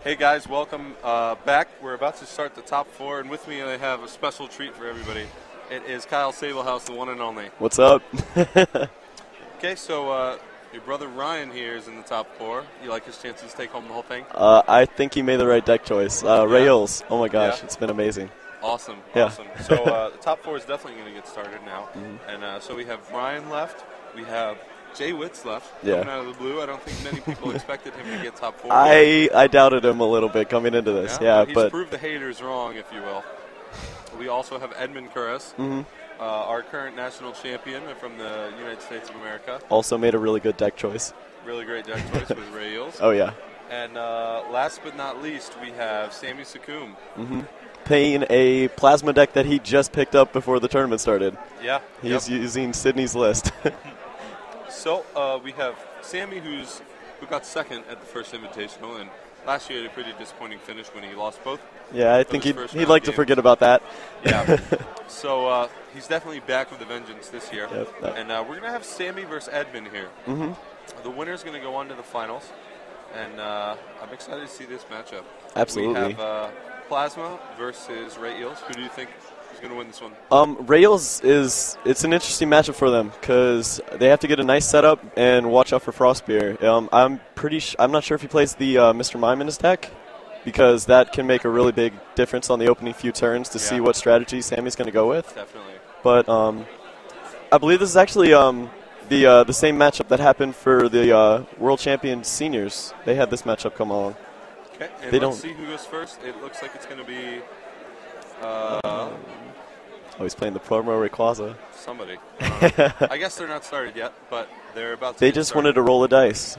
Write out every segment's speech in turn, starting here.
Hey guys, welcome back. We're about to start the top four, and with me I have a special treat for everybody. It is Kyle Sabelhaus, the one and only. What's up? Okay, so your brother Ryan here is in the top four. You like his chances to take home the whole thing? I think he made the right deck choice. Rails, oh my gosh, Yeah. It's been amazing. Awesome, Yeah. awesome. So the top four is definitely going to get started now. And so we have Ryan left. We have Jay Witt's left, coming out of the blue. I don't think many people expected him to get top four. I doubted him a little bit coming into this. Yeah, he's but proved the haters wrong, if you will. We also have Edmund Kuras, our current national champion from the United States of America. also made a really good deck choice. Really great deck choice with Ray Eels. Oh yeah. And last but not least, we have Sami Sekkoum. Playing a plasma deck that he just picked up before the tournament started. Yeah. He's using Sydney's list. So we have Sami, who got second at the first Invitational, and last year had a pretty disappointing finish when he lost both. Yeah, I think he'd like to forget about that. Yeah. So he's definitely back with a vengeance this year. Yep. And we're going to have Sami versus Edmund here. The winner's going to go on to the finals, and I'm excited to see this matchup. Absolutely. We have Plasma versus Ray Eels. Who do you think is going to win this one? Rails it's an interesting matchup for them because they have to get a nice setup and watch out for Frostbeer. I'm not sure if he plays the Mr. Mime in his deck, because that can make a really big difference on the opening few turns to see what strategy Sami's going to go with. Definitely. But I believe this is actually the same matchup that happened for the World Champion Seniors. They had this matchup come along. Okay, and let's see who goes first. It looks like it's going to be he's playing the promo Rayquaza. Somebody. I guess they're not started yet, but they're about to They get just started. wanted to roll the dice.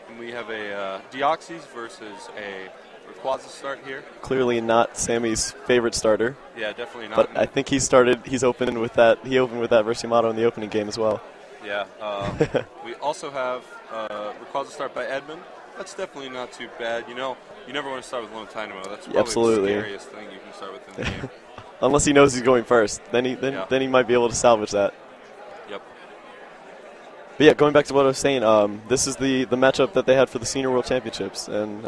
And we have a Deoxys versus a Rayquaza start here. Clearly not Sammy's favorite starter. Yeah, definitely not. But I think he's opening with that. He opened with that Versumato in the opening game as well. Yeah. We also have Rayquaza start by Edmund. That's definitely not too bad. You know, you never want to start with Lone Dynamo. That's probably the scariest thing you can start with in the game. Unless he knows he's going first, then he might be able to salvage that. Yep. But yeah, going back to what I was saying, this is the matchup that they had for the Senior World Championships, and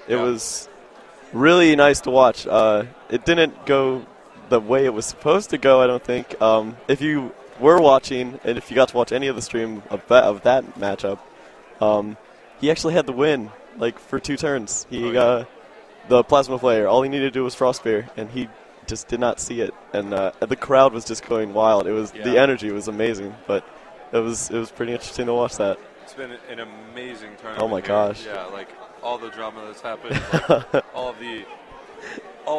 it was really nice to watch. It didn't go the way it was supposed to go, I don't think. If you were watching, and if you got to watch any of the stream of that matchup, he actually had the win, like, for 2 turns. The Plasma player, all he needed to do was Frostbeer, and he just did not see it. And the crowd was just going wild. The energy was amazing, but it was pretty interesting to watch that. It's been an amazing tournament. Oh my gosh. Yeah, like all the drama that's happened, like, all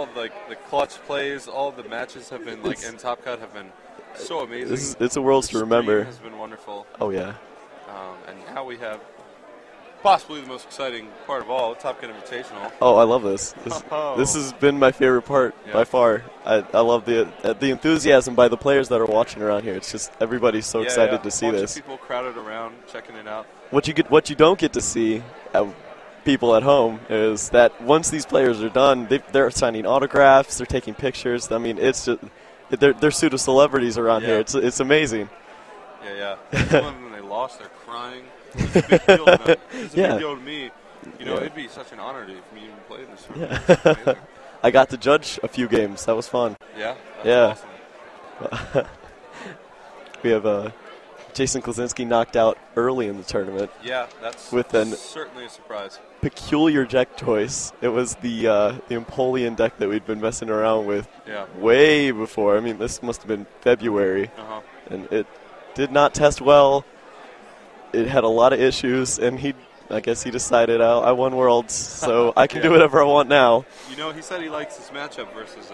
of the clutch plays, all of the matches have been in Top Cut have been so amazing. It's a world to remember. Has been wonderful. Oh yeah. And now we have possibly the most exciting part of all, Top Cut Invitational. Oh, I love this. This has been my favorite part by far. I love the enthusiasm by the players that are watching around here. It's just everybody's so excited to see this. Of people crowded around checking it out. What you don't get to see, people at home, is that once these players are done, they're signing autographs, they're taking pictures. I mean, it's just they're pseudo celebrities around here. It's amazing. Yeah. Some of them, when they lost, they're crying. It's a big deal to them. It's a big deal to me. You know, it'd be such an honor for me to even play this tournament. Yeah. I got to judge a few games. That was fun. Yeah? That's awesome. We have Jason Klaczynski knocked out early in the tournament. Yeah, that's certainly a surprise. Peculiar deck choice. It was the Empoleon deck that we'd been messing around with way before. I mean, this must have been February. And it did not test well. It had a lot of issues, and I guess he decided, I won Worlds, so I can do whatever I want now. You know, he said he likes this matchup versus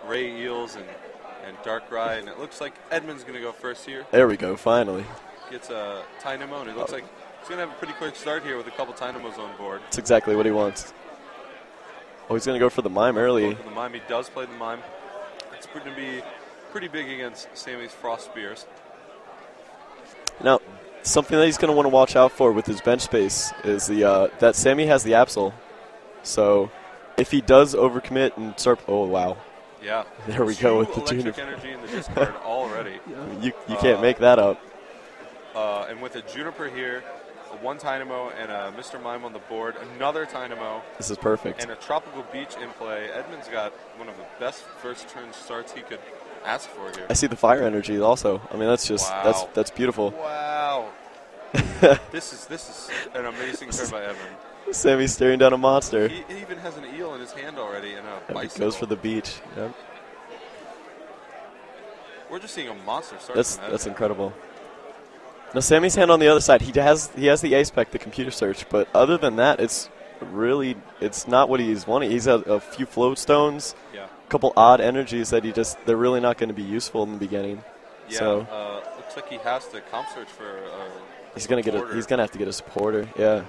Ray Eels and Darkrai, and it looks like Edmund's going to go first here. There we go, finally. Gets a Tynamo, and it looks like he's going to have a pretty quick start here with a couple Tynamos on board. That's exactly what he wants. Oh, he's going to go for the Mime early. The Mime, he does play the Mime. It's going to be pretty big against Sami's Frost Spears. Now, something that he's going to want to watch out for with his bench space is that Sami has the Absol. So if he does overcommit and start... Oh, wow. Yeah. There we go with the electric energy in the discard already. You can't make that up. And with a Juniper here, a one Dynamo and a Mr. Mime on the board, another Dynamo. This is perfect. And a Tropical Beach in play. Edmund's got one of the best first turn starts he could ask for here. I see the fire energy also. I mean, that's just that's beautiful. Wow. This is an amazing turn by Edmund. Sami's staring down a monster. He even has an eel in his hand already and a bicycle. He goes for the beach. Yep. We're just seeing a monster start. That's incredible. Now Sami's hand on the other side. He has the ace spec, the computer search, but other than that, it's not what he's wanting. He's had a few float stones, a couple odd energies that they're really not going to be useful in the beginning. Yeah. So looks like he has to comp search for. He's gonna have to get a supporter. Yeah. And,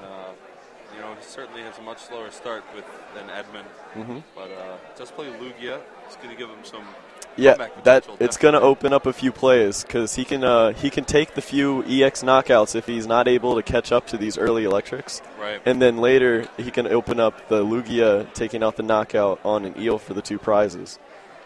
he certainly has a much slower start than Edmund, but just play Lugia. It's going to give him some. Yeah, it's going to open up a few plays because he can take the few EX knockouts if he's not able to catch up to these early electrics. Right. And then later he can open up the Lugia taking out the knockout on an eel for the 2 prizes.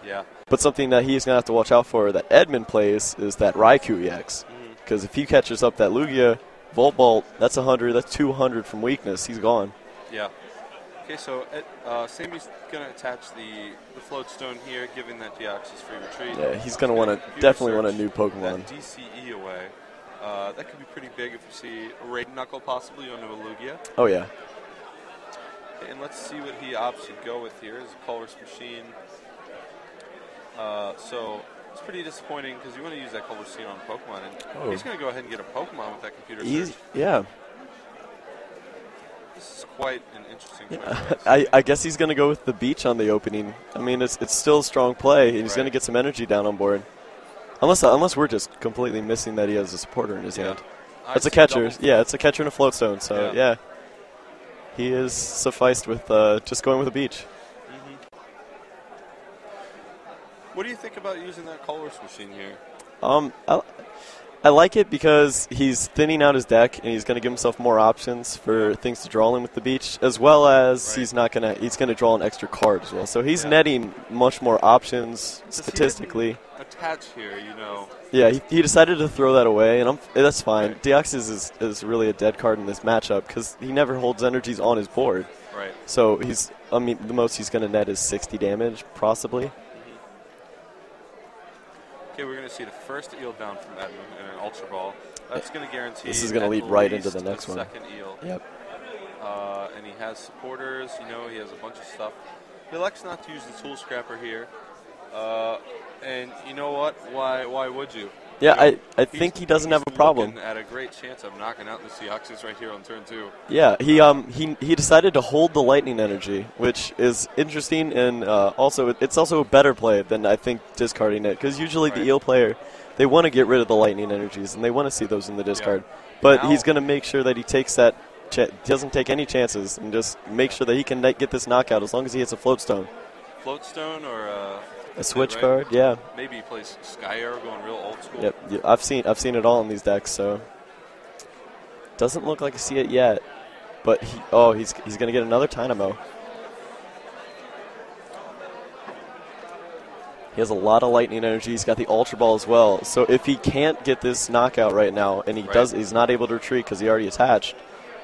Yeah. But something that he's going to have to watch out for that Edmund plays is that Raikou EX. Because if he catches up that Lugia, Volt Bolt, that's 100, that's 200 from weakness. He's gone. Yeah. Okay, so Sami's going to attach the float stone here, giving that Deoxys free retreat. Yeah, he's going to definitely want a new Pokemon. That DCE away. That could be pretty big if you see a Raid Knuckle possibly onto a Lugia. Oh, yeah. Okay, and let's see what he opts to go with here. Is a Colress Machine. So it's pretty disappointing because you want to use that Colress Machine on a Pokemon, and he's going to go ahead and get a Pokemon with that computer search. Yeah. This is quite an interesting choice. I guess he's going to go with the beach on the opening. I mean, it's still a strong play, and he's going to get some energy down on board. Unless we're just completely missing that he has a supporter in his hand. It's a catcher. Yeah, it's a catcher and a float stone. So, yeah. He is sufficed with just going with a beach. What do you think about using that Colress Machine here? I like it because he's thinning out his deck and he's going to give himself more options for things to draw in with the beach, as well as he's going to draw an extra card as well. So he's netting much more options statistically. Attach here, Yeah, he decided to throw that away, and that's fine. Deoxys is really a dead card in this matchup because he never holds energies on his board. Right. So the most he's going to net is 60 damage, possibly. Okay, we're going to see the first eel down from Edmund in an Ultra Ball. That's going to guarantee. This is going to lead right into the next one. Second eel. Yep. And he has supporters. He has a bunch of stuff. He elects not to use the Tool Scrapper here. And you know what? Why would you? Yeah, I think he doesn't have a problem. At a great chance of knocking out the Deoxys right here on turn 2. Yeah, he decided to hold the lightning energy, which is interesting, and it's also a better play than I think discarding it, because usually the eel player, they want to get rid of the lightning energies and they want to see those in the discard, but he's going to make sure that he takes that. Doesn't take any chances and just make sure that he can get this knockout as long as he hits a float stone. Float stone or a switch card, yeah. Maybe he plays Sky Arrow, going real old school. Yep, I've seen it all in these decks. So doesn't look like I see it yet, but he's going to get another Dynamo. He has a lot of lightning energy. He's got the Ultra Ball as well. So if he can't get this knockout right now, and he's not able to retreat because he already attached.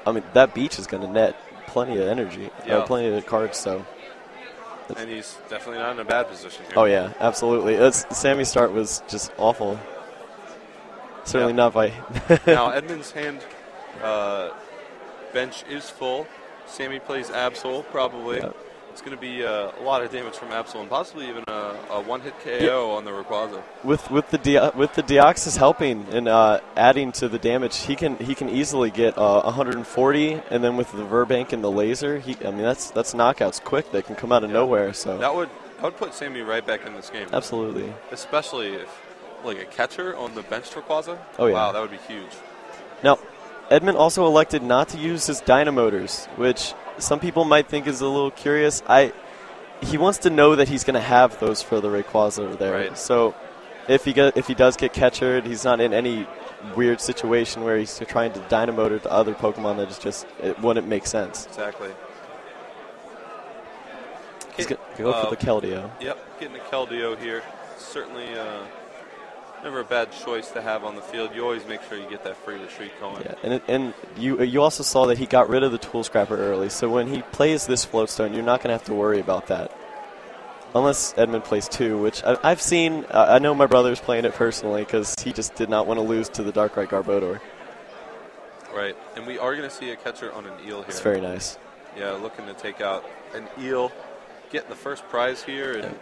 I mean, that beach is going to net plenty of energy, plenty of cards. So. And he's definitely not in a bad position here. Oh, yeah, absolutely. Sami's start was just awful. Certainly not by... Now, Edmund's hand bench is full. Sami plays Absol, probably. Yeah. It's going to be a lot of damage from Absol and possibly even a one-hit KO on the Rayquaza. With the Deoxys helping and adding to the damage, he can easily get 140, and then with the Verbank and the laser, that's knockouts quick that can come out of nowhere. So that would put Sami right back in this game. Absolutely. Especially if like a catcher on the bench Rayquaza. Oh yeah. Wow, that would be huge. Now, Edmund also elected not to use his Dynamotors, which some people might think is a little curious. He wants to know that he's going to have those for the Rayquaza there. Right. So if he does get catchered, he's not in any weird situation where he's trying to Dynamotor to other Pokemon that is just it wouldn't make sense. Exactly. He's going to go for the Keldeo. Yep, getting the Keldeo here. Certainly never a bad choice to have on the field. You always make sure you get that free retreat going. Yeah, and you also saw that he got rid of the tool scrapper early, so when he plays this floatstone, you're not going to have to worry about that. Unless Edmund plays 2, which I've seen. I know my brother's playing it personally because he just did not want to lose to the Darkrai Garbodor. Right, and we are going to see a catcher on an eel here. It's very nice. Yeah, looking to take out an eel, getting the first prize here. And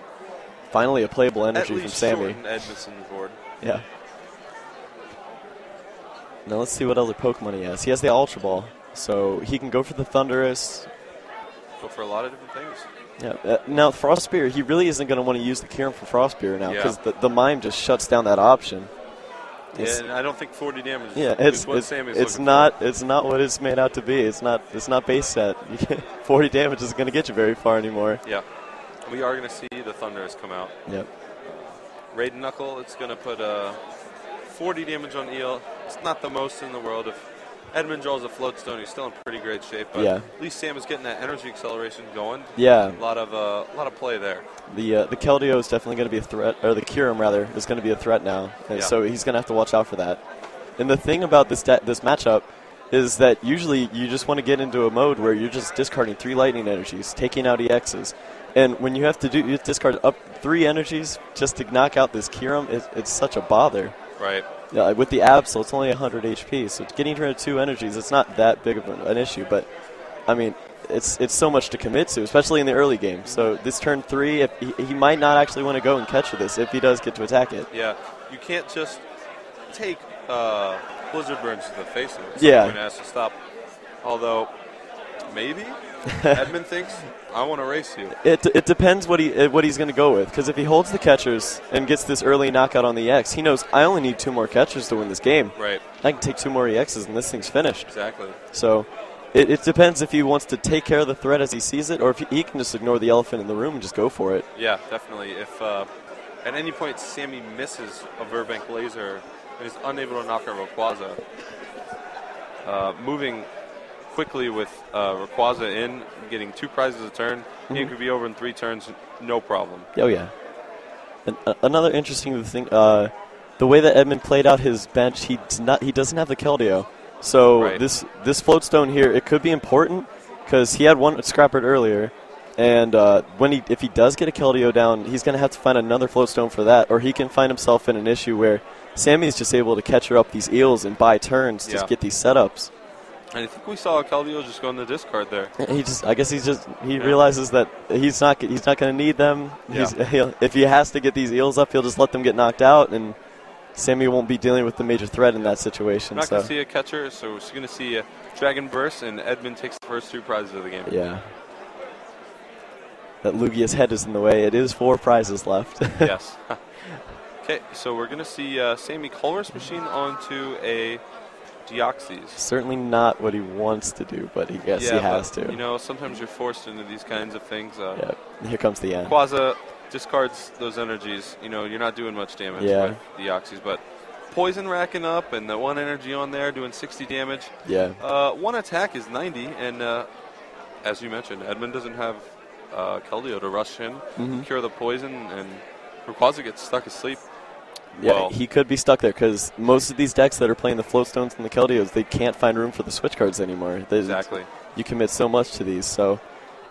finally a playable energy from Sami. Edmondson's board. Yeah. Now let's see what other Pokemon he has. He has the Ultra Ball, so he can go for the Thundurus. Go for a lot of different things. Yeah. Now Frost Spear, he really isn't going to want to use the Kyurem for Frost Spear now because the Mime just shuts down that option. Yeah, and I don't think 40 damage is what Sammy's it's looking not for. It's not what it's made out to be. It's not base set. 40 damage isn't going to get you very far anymore. Yeah. We are going to see the Thundurus come out. Yep. Raid Knuckle, it's going to put 40 damage on eel. It's not the most in the world. If Edmund draws a Floatstone, he's still in pretty great shape. But at least Sam is getting that energy acceleration going. Yeah. A lot of play there. The Keldeo is definitely going to be a threat, or the Kyurem rather is going to be a threat now. And so he's going to have to watch out for that. And the thing about this matchup is that usually you just want to get into a mode where you're just discarding 3 lightning energies, taking out EXs. And when you have to you discard up 3 energies just to knock out this Kyurem, it's such a bother. Right. Yeah, with the Absol, it's only 100 HP, so getting rid of 2 energies, it's not that big of an issue. But, I mean, it's so much to commit to, especially in the early game. So this turn 3, if he might not actually want to go and catch this if he does get to attack it. Yeah, you can't just take Blizzard Burns to the face of it. Yeah. It has to stop. Although, maybe Edmund thinks, I want to race you. It depends what he's going to go with. Because if he holds the catchers and gets this early knockout on the EX, he knows I only need 2 more catchers to win this game. Right. I can take 2 more EXs and this thing's finished. Exactly. So it depends if he wants to take care of the threat as he sees it, or if he can just ignore the elephant in the room and just go for it. Yeah, definitely. If at any point Sammy misses a Verbank Laser and is unable to knock out Rayquaza, moving quickly with Rayquaza in, getting 2 prizes a turn, game could be over in 3 turns, no problem. Oh yeah. And another interesting thing, the way that Edmund played out his bench, he doesn't have the Keldeo. So this Floatstone here, it could be important because he had 1 scrappered earlier, and if he does get a Keldeo down, he's going to have to find another Floatstone for that, or he can find himself in an issue where Sammy's just able to catch her up these eels and buy turns to get these setups. And I think we saw Keldeo just go in the discard there. He realizes that he's not going to need them. If he has to get these eels up, he'll just let them get knocked out, and Sammy won't be dealing with the major threat in that situation. We're not going to see a catcher, so we're going to see a Dragon Burst, and Edmund takes the first 2 prizes of the game. Yeah. That Lugia's head is in the way. It is 4 prizes left. Yes. Okay, so we're going to see Sammy Colress Machine onto a Deoxys. Certainly not what he wants to do, but he has to. You know, sometimes you're forced into these kinds of things. Here comes the end. Rayquaza discards those energies. You know, you're not doing much damage with Deoxys, but poison racking up and the 1 energy on there doing 60 damage. Yeah. 1 attack is 90, and as you mentioned, Edmund doesn't have Keldeo to rush in, cure the poison, and Rayquaza gets stuck asleep. Yeah, he could be stuck there because most of these decks that are playing the Floatstones and the Keldeos, they can't find room for the switch cards anymore. Exactly. You commit so much to these. So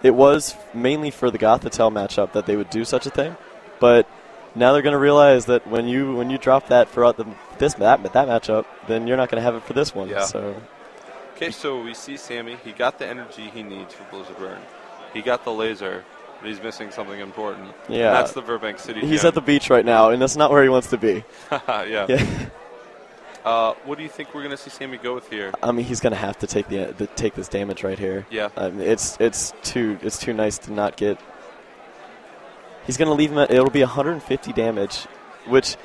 it was mainly for the Gothitelle matchup that they would do such a thing. But now they're going to realize that when you drop that for that matchup, then you're not going to have it for this one. Yeah. So. Okay, so we see Sammy. He got the energy he needs for Blizzard Burn. He got the laser. He's missing something important. Yeah. And that's the Verbank City He's gem. at the beach right now, and that's not where he wants to be. Yeah. What do you think we're going to see Sammy go with here? I mean, he's going to have to take take this damage right here. Yeah. I mean, it's too nice to not get. He's going to leave him at, it'll be 150 damage, which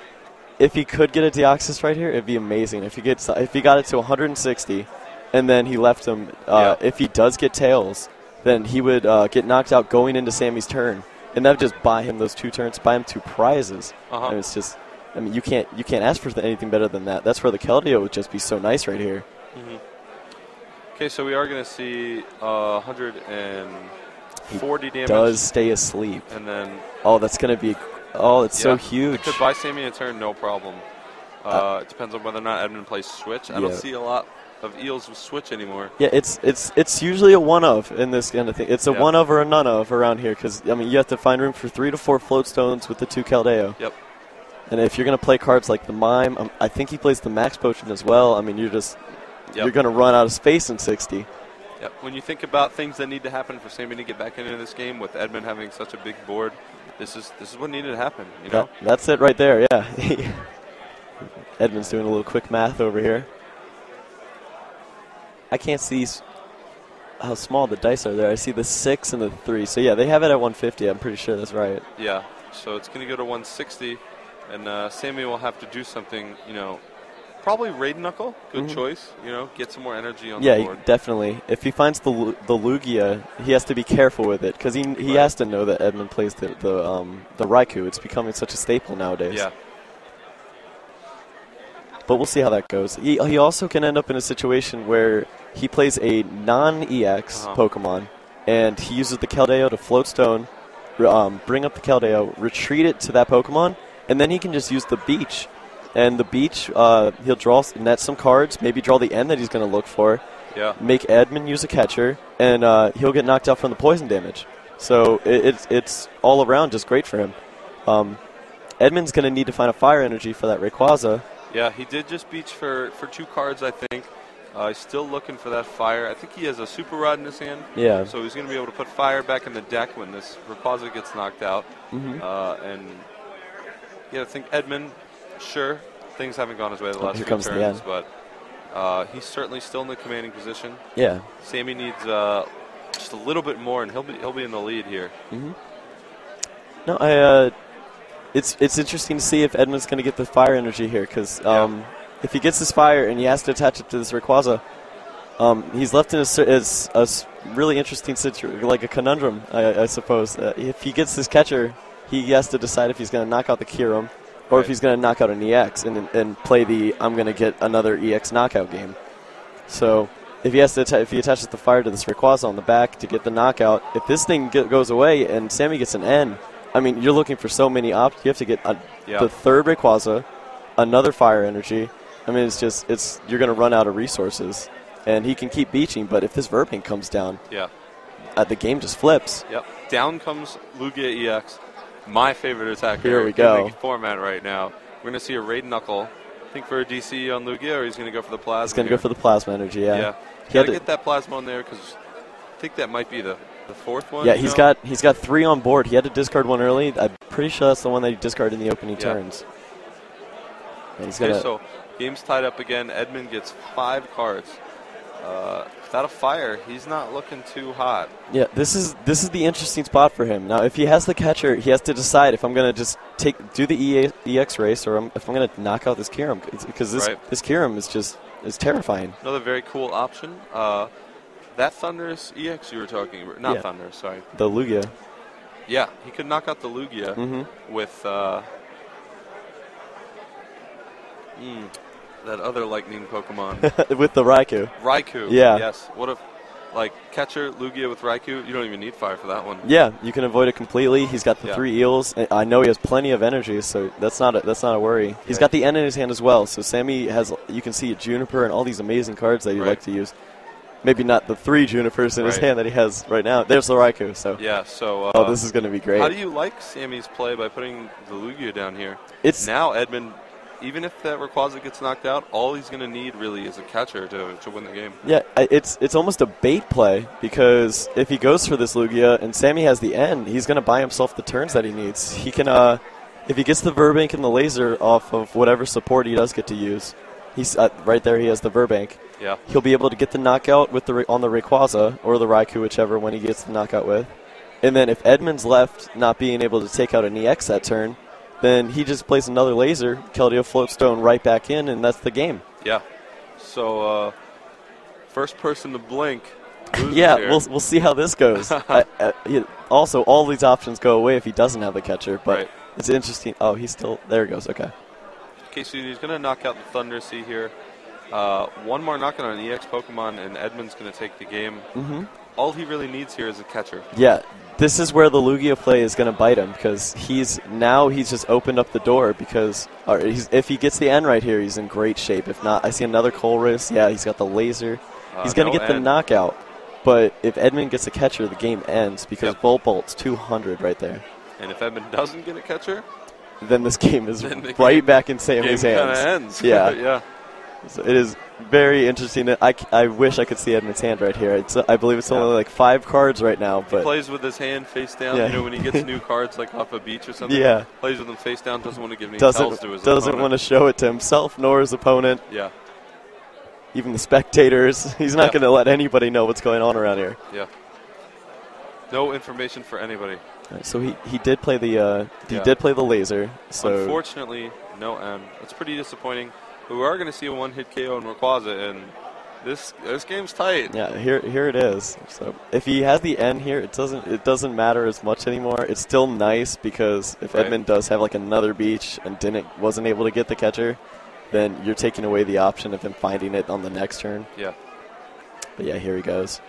if he could get a Deoxys right here, it'd be amazing. If he got it to 160, and then he left him, if he does get Tails, then he would get knocked out going into Sammy's turn, and that would just buy him those 2 turns, buy him 2 prizes. And it's just, I mean, you can't ask for anything better than that. That's where the Keldeo would just be so nice right here. Okay, so we are going to see 140 damage. Does stay asleep, and then that's going to be, it's so huge. It could buy Sammy a turn, no problem. It depends on whether or not Edmund plays switch. I don't see a lot of eels with switch anymore. Yeah, it's usually a one of in this kind of thing. It's a one of or a none of around here because I mean you have to find room for 3 to 4 float stones with the 2 Caldeo. Yep. And if you're gonna play cards like the Mime, I think he plays the Max Potion as well. I mean you're gonna run out of space in 60. Yep. When you think about things that need to happen for Sami to get back into this game, with Edmund having such a big board, this is what needed to happen. You know. That's it right there. Yeah. Edmund's doing a little quick math over here. I can't see how small the dice are there. I see the 6 and the 3. So, yeah, they have it at 150. I'm pretty sure that's right. Yeah. So it's going to go to 160. And Sami will have to do something, probably Raid Knuckle. Good choice. Get some more energy on the board. Yeah, definitely. If he finds the Lugia, he has to be careful with it because he has to know that Edmund plays the Raikou. It's becoming such a staple nowadays. Yeah. But we'll see how that goes. He also can end up in a situation where he plays a non-EX Pokemon, and he uses the Keldeo to float stone, bring up the Keldeo, retreat it to that Pokemon, and then he can just use the beach. And the beach, he'll net some cards, maybe draw the end that he's going to look for, make Edmund use a catcher, and he'll get knocked out from the poison damage. So it's all around just great for him. Edmund's going to need to find a fire energy for that Rayquaza. Yeah, he did just beach for 2 cards, I think. He's still looking for that fire. I think he has a Super Rod in his hand. Yeah. So he's going to be able to put fire back in the deck when this Rayquaza gets knocked out. I think Edmund, sure, things haven't gone his way the last few turns, but he's certainly still in the commanding position. Yeah. Sami needs just a little bit more, and he'll be in the lead here. No, It's interesting to see if Edmund's going to get the fire energy here, because if he gets this fire and he has to attach it to this Rayquaza, he's left in a really interesting situation, like a conundrum, I suppose. If he gets this catcher, he has to decide if he's going to knock out the Kyurem or if he's going to knock out an EX and play the I'm going to get another EX knockout game. So if he attaches the fire to this Rayquaza on the back to get the knockout, if this thing goes away and Sami gets an N, I mean, you're looking for so many options. You have to get the 3rd Rayquaza, another fire energy. I mean, you're going to run out of resources. And he can keep beaching, but if this Verbank comes down, the game just flips. Yep. Down comes Lugia EX, my favorite attacker Here we go. in the format right now. We're going to see a Raid Knuckle. I think for a DC on Lugia, or he's going to go for the Plasma. He's going to go for the Plasma energy, Yeah. Got to get that Plasma on there, because I think that might be the 4th one. Yeah, he's got 3 on board. He had to discard one early. I'm pretty sure that's the one that he discarded in the opening turns. And so game's tied up again. Edmund gets 5 cards. Without a fire, he's not looking too hot. Yeah, this is the interesting spot for him. Now, if he has the catcher, he has to decide if I'm going to just do the EX race or if I'm going to knock out this Kyurem, because this Kyurem is terrifying. Another very cool option. That Thunderous EX you were talking about. Not Thunder, sorry. The Lugia. Yeah, he could knock out the Lugia with that other lightning Pokemon. With the Raikou. Raikou. Yeah. Yes. What if, catcher Lugia with Raikou, you don't even need fire for that one. Yeah, you can avoid it completely. He's got the 3 eels. I know he has plenty of energy, so that's not a worry. He's got the N in his hand as well, so Sami has, you can see a Juniper and all these amazing cards that you like to use. Maybe not the 3 Junipers in his hand that he has right now. There's the Raikou. So this is going to be great. How do you like Sami's play by putting the Lugia down here? Now Edmund, even if that Rayquaza gets knocked out, all he's going to need really is a catcher to win the game. Yeah, it's almost a bait play, because if he goes for this Lugia and Sami has the N, he's going to buy himself the turns that he needs. He can, if he gets the Verbank and the laser off of whatever support he does get to use, he's right there. He has the Verbank. Yeah. He'll be able to get the knockout with on the Rayquaza or the Raikou, whichever one he gets the knockout with. And then if Edmund's left not being able to take out an EX that turn, then he just plays another laser, Keldeo Floatstone right back in, and that's the game. Yeah. So first person to blink. Yeah, we'll see how this goes. Also, all these options go away if he doesn't have the catcher, but it's interesting. Oh, he's still there. It goes. Okay. Okay, so he's going to knock out the Thunder Sea here. One more knockout on an EX Pokemon, and Edmund's going to take the game. All he really needs here is a catcher. Yeah, this is where the Lugia play is going to bite him, because he's just opened up the door, because if he gets the N right here, he's in great shape. If not, I see another Colress. Yeah, he's got the laser. He's going to get the knockout. But if Edmund gets a catcher, the game ends, because Bolt's 200 right there. And if Edmund doesn't get a catcher, then this game is right back in Sami's hands. Ends. Yeah. Yeah. So it is very interesting. I wish I could see Edmund's hand right here. I believe it's only like 5 cards right now. But he plays with his hand face down. Yeah. You know, when he gets new cards like off a beach or something. Yeah. Plays with them face down. Doesn't want to give any tells to his opponent. Doesn't want to show it to himself nor his opponent. Yeah. Even the spectators. He's not going to let anybody know what's going on around here. Yeah. No information for anybody. Right, so he did play the did play the laser. So unfortunately, no M. That's pretty disappointing. But we are going to see a one-hit KO in Rayquaza, and this game's tight. Yeah, here it is. So if he has the N here, it doesn't matter as much anymore. It's still nice, because if Edmund does have like another beach and wasn't able to get the catcher, then you're taking away the option of him finding it on the next turn. Yeah. But yeah, here he goes.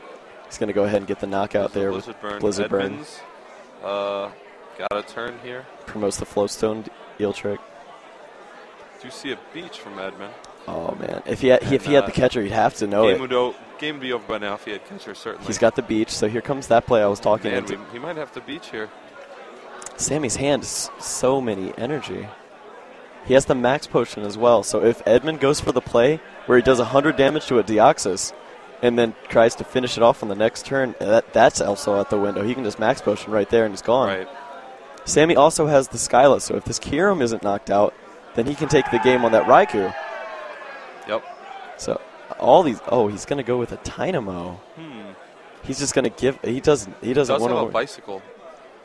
He's going to go ahead and get the knockout there with Blizzard Burn. Edmonds, got a turn here. Promotes the Floatstone Eel Trick. Do you see a beach from Edmund? Oh, man. If he had the catcher, he'd have to know it. Game would be over by now if he had catcher, certainly. He's got the beach, so here comes that play I was talking about. He might have to beach here. Sami's hand is so many energy. He has the max potion as well, so if Edmund goes for the play where he does 100 damage to a Deoxys and then tries to finish it off on the next turn, that's also out the window. He can just max potion right there and it's gone. Right. Sami also has the Skyla, so if this Kyurem isn't knocked out, then he can take the game on that Raikou. Yep. So all these. Oh, he's going to go with a Dynamo. He's just going to give. He doesn't want to. Have a bicycle.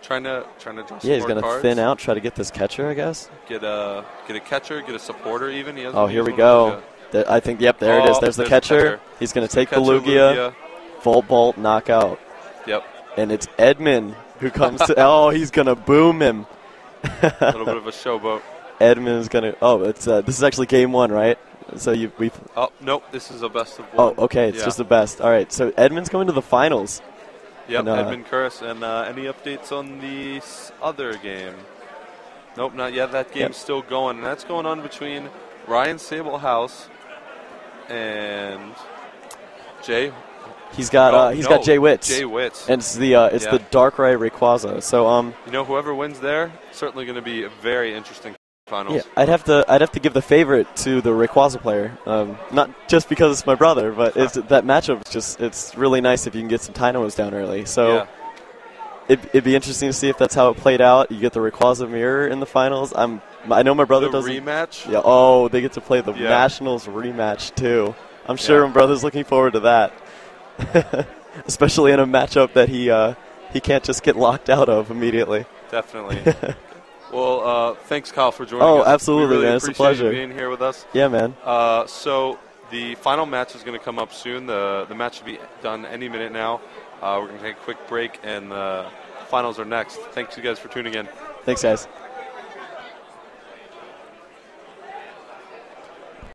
Trying to draw. Yeah, he's going to thin out, try to get this catcher, I guess. Get a catcher, get a supporter even. Here we go. I think. Yep, there it is. There's the catcher. He's going to take the Lugia. Bolt, knockout. Yep. And it's Edmund who comes to. Oh, he's going to boom him. A little bit of a showboat. Edmund is going to. Oh, it's this is actually game 1, right? So we. Oh nope, this is a best of 1. Oh, okay, it's just the best. All right, so Edmund's going to the finals. Yep, Edmund Kuras. And any updates on the other game? Nope, not yet. That game's still going, and that's going on between Ryan Sabelhaus and Jay. He's got Jay Witz. Jay Witz. And it's the Darkrai Rayquaza. So whoever wins there, certainly going to be a very interesting finals. Yeah, I'd have to give the favorite to the Rayquaza player. Not just because it's my brother, but that matchup. It's really nice if you can get some Dynamos down early. So it'd be interesting to see if that's how it played out. You get the Rayquaza mirror in the finals. I know my brother doesn't. Rematch. Yeah. Oh, they get to play the Nationals rematch too. I'm sure my brother's looking forward to that. Especially in a matchup that he can't just get locked out of immediately. Definitely. Well, thanks, Kyle, for joining us. Oh, absolutely, really man. It's a pleasure. Being here with us. Yeah, man. So the final match is going to come up soon. The match should be done any minute now. We're going to take a quick break, and the finals are next. Thanks, you guys, for tuning in. Thanks, guys.